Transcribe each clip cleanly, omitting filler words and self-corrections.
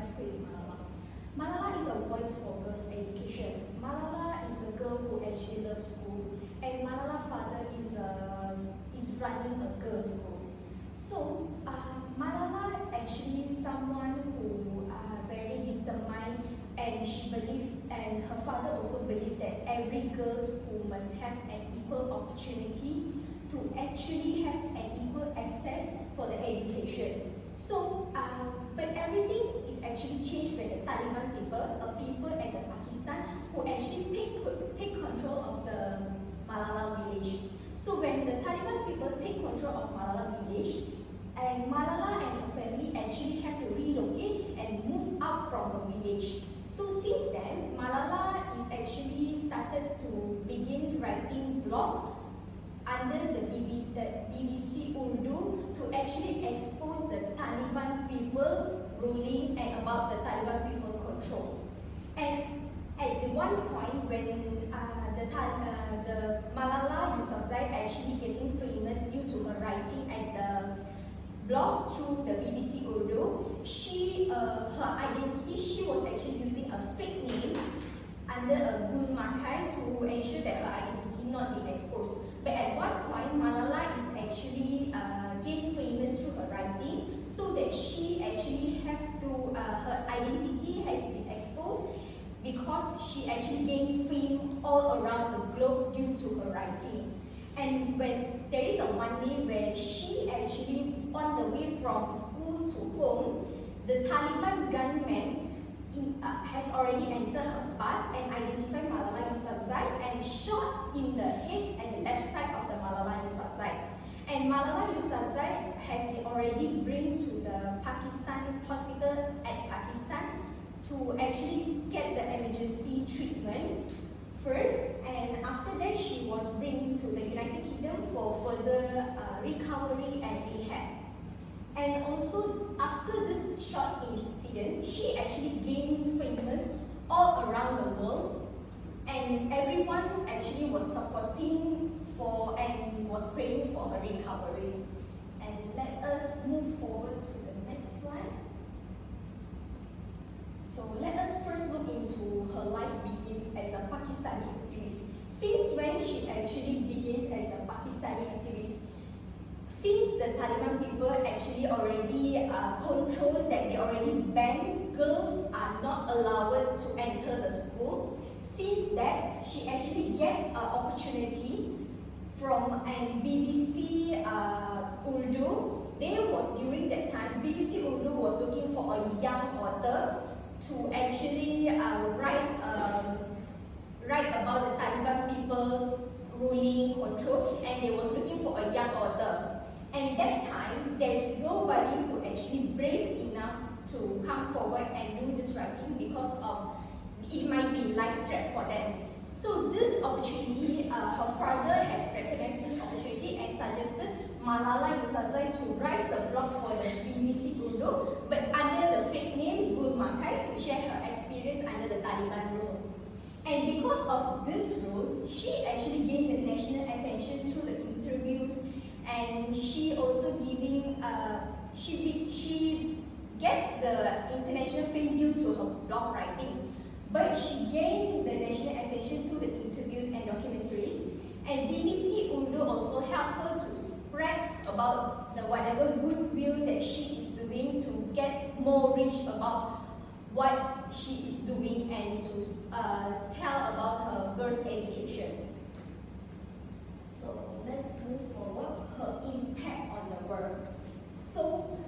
recognize who is Malala. Malala is a voice for girls' education. Malala is a girl who actually loves school, and Malala's father is running a girls' school. So Malala actually is someone who very determined, and she believed, and her father also believed that every girl who must have an equal opportunity to actually have an equal access for the education. So, but everything is actually changed when the Taliban people, a people at the Pakistan, who actually take control of the Malala village. So when the Taliban people take control of Malala village, and Malala and her family actually have to relocate and move out from her village. So since then, Malala is actually started to begin writing blog under the BBC Urdu to actually expose the Taliban people ruling and about the Taliban people control. And at the one point when the Malala Yousafzai actually getting famous due to her writing at the blog through the BBC Urdu, her identity, she was actually using a fake name under a gul makai to ensure that her identity not be exposed. But at one point, Malala is actually gained famous through her writing, so that she actually have to, her identity has been exposed because she actually gained fame all around the globe due to her writing. And when there is a one day where she actually on the way from school to home, the Taliban gunman has already entered her bus and identified Malala Yousafzai and shot in the head and the left side of the Malala Yousafzai. And Malala Yousafzai has been already bring to the Pakistan hospital at Pakistan to actually get the emergency treatment first, and after that she was bring to the United Kingdom for further recovery and rehab. And also after this short incident, she actually gained famous all around the world, and everyone actually was supporting for and was praying for her recovery. And let us move forward to the next slide. So let us first look into her life begins as a Pakistani activist. Since when she actually begins as a Pakistani activist? Since the Taliban people actually already control that they already banned girls are not allowed to enter the school. Since that, she actually get an opportunity from an BBC Urdu. There was during that time, BBC Urdu was looking for a young author to actually write about the Taliban people ruling control, and they was looking for a young author. And that time, there is nobody who actually brave enough to come forward and do this writing because of it might be life threat for them. So this opportunity, her father has recognized this opportunity and suggested Malala Yousafzai to write the blog for the BBC Urdu, but under the fake name Gul Makai to share her experience under the Taliban rule. And because of this rule, she actually gained the national attention through the interviews, and she also giving she get the international fame due to her blog writing, but she gained the national attention through the interviews and documentaries. And BBC Urdu also helped her to spread about the whatever goodwill that she is doing to get more reach about what she is doing and to tell about her girls' education. So let's move forward. Her impact on the world. So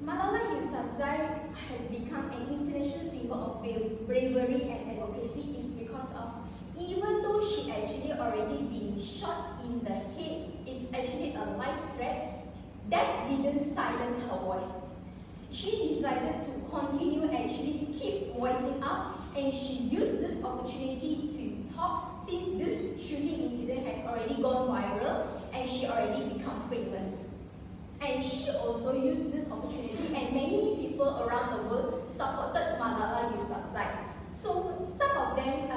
Malala Yousafzai has become an international symbol of bravery and advocacy is because of, even though she actually already been shot in the head, it's actually a life threat, that didn't silence her voice. She decided to continue actually keep voicing up, and she used this opportunity to talk since this shooting incident has already gone viral and she already become famous. And she also used this opportunity, and many people around the world supported Malala Yousafzai. So some of them,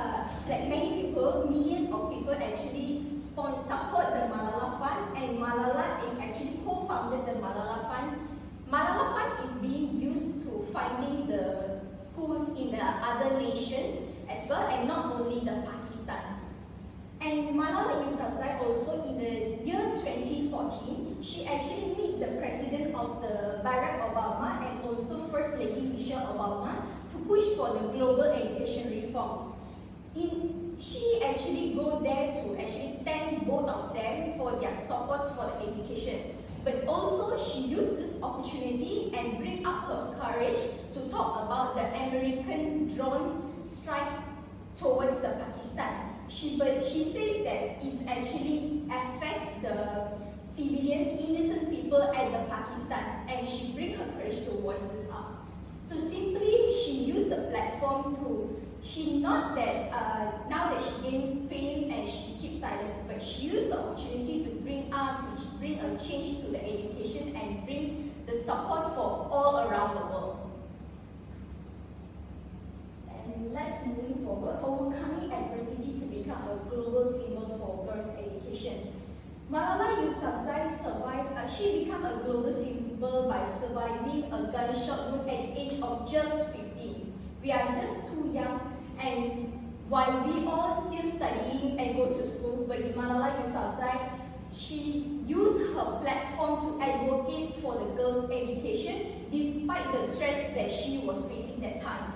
like many people, millions of people actually support the Malala Fund, and Malala is actually co-founded the Malala Fund. Malala Fund is being used to funding the other nations as well, and not only the Pakistan. And Malala Yousafzai also in the year 2014, she actually met the president of the Barack Obama and also First Lady Michelle Obama to push for the global education reforms. She actually go there to actually thank both of them for their support for the education. But also she used this opportunity and bring up her courage to talk about the American drones strikes towards the Pakistan. But she says that it actually affects the civilians, innocent people at the Pakistan, and she bring her courage to voice this up. So simply she used the platform to, she not that now that she gained fame and she keeps silence, but she used the opportunity to bring a change to the education and bring the support for all around the world. And let's move forward. Overcoming adversity to become a global symbol for girls' education. Malala Yousafzai survived. She became a global symbol by surviving a gunshot wound at the age of just 15. We are just too young, and while we all still studying and go to school, but Malala Yousafzai, she used her platform to advocate for the girls' education despite the threats that she was facing that time.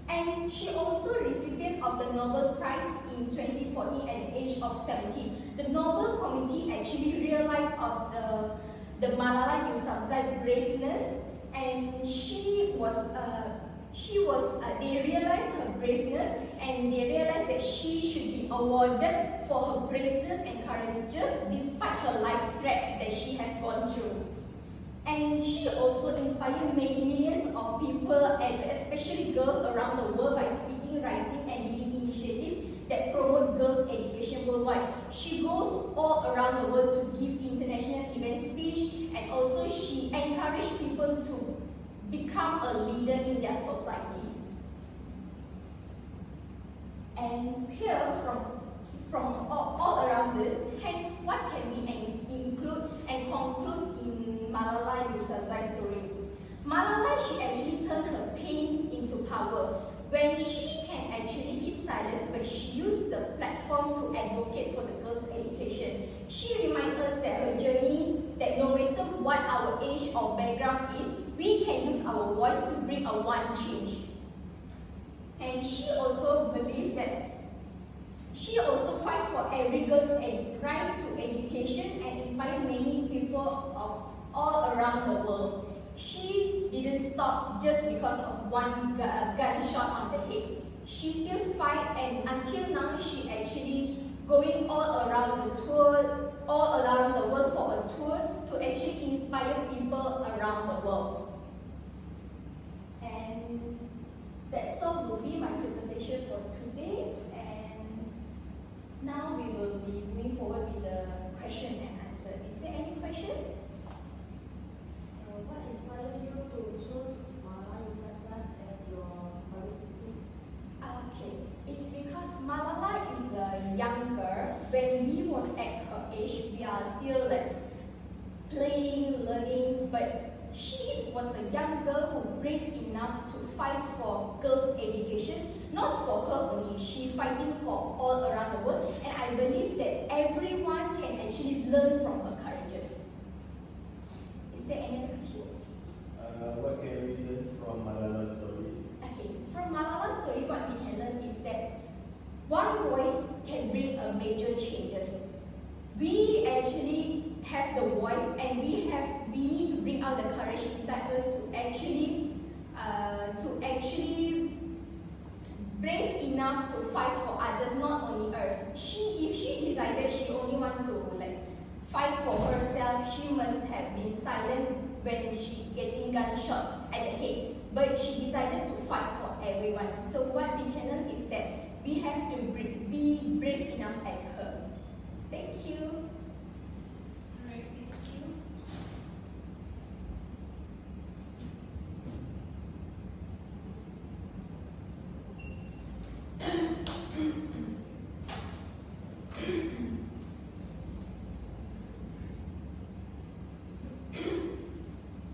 And she also recipient of the Nobel Prize in 2014 at the age of 17. The Nobel Committee actually realized of the Malala Yousafzai braveness, and they realized her braveness, and they realized that she should be awarded for her braveness and courageous despite her life threat that she had gone through. And she also inspired millions of people, and especially girls around the world, by speaking, writing, and leading initiatives that promote girls' education worldwide. She goes all around the world to give international event speech, and also she encouraged people to become a leader in their society. And here, from all around this, hence what can we include and conclude in Malala Yousafzai's story? Malala, she actually turned her pain into power. When she can actually keep silence, but she used the platform to advocate for the girls' education. She reminds us that her journey, that no matter what our age or background is, we can use our voice to bring a one change. And she also believed that she also fight for every girl's right to education and inspire many people of all around the world. She didn't stop just because of one gunshot on the head. She still fight, and until now she actually going all around the world for a tour to actually inspire people around the world. And that's all will be my presentation for today. And now we will be moving forward with the question and answer. Is there any question? What inspired you to choose Malala Yousafzai as your participant? Okay, it's because Malala is a young girl. When we was at her age, we are still like playing, learning, but she was a young girl who brave enough to fight for girls' education. Not for her only, she fighting for all around the world, and I believe that everyone can actually learn from her courageous. Is there any other question? What can we learn from Malala's story? Okay, from Malala's story, what we can learn is that one voice can bring a major changes. We actually have the voice, and we need to bring out the courage inside us to actually brave enough to fight for others, not only us. If she decided she only want to like fight for herself, she must have been silent when she getting gunshot at the head. But she decided to fight for everyone. So what we can learn is that we have to be brave enough as her. Thank you.